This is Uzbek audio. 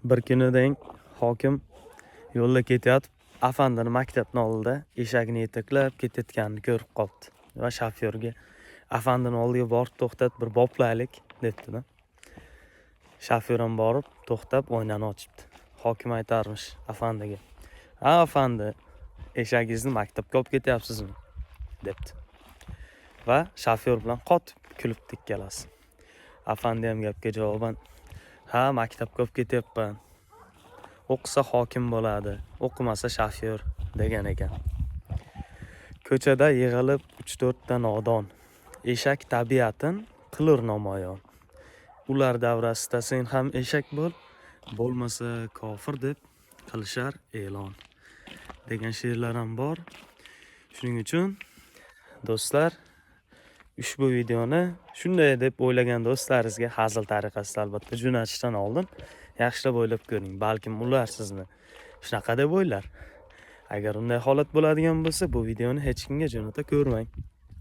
Bir kunidan hokim yo'lda ketayotib, afandini maktabning oldida eshagini yetaklab ketayotganini ko'rib qoldi va shofyorga afandini oldiga borib to'xtab bir boplaylik debdi-da. Shofyor ham borib to'xtab oynani ochibdi. Hokim aytarmish afandiga: "Ha afandi, eshagingizni maktabga olib ketyapsizmi?" debdi. Va shofyor bilan qotib kulibdi ikkalasi. Afandi ham gapga javoban: "Ha, maktabga olib ketyapman. O'qisa hokim bo'ladi, o'qimasa shofyor" degan ekan. Ko'chada yig'ilib 3-4 ta nodon, eshak tabiatin qilur namoyon. Ular davrasida sen ham eshak bo'l, bo'lmasa kofir deb qilishar e'lon degan she'rlar ham bor. Shuning uchun do'stlar, ushbu videoni shunday deb o'ylagan do'stlaringizga hazil tariqasida albatta jo'natishdan oldin yaxshilab o'ylab ko'ring. Balkim ular sizni shunaqa deb o'ylar. Agar unday holat bo'ladigan bo'lsa, bu videoni hech kimga jo'nata ko'rmang.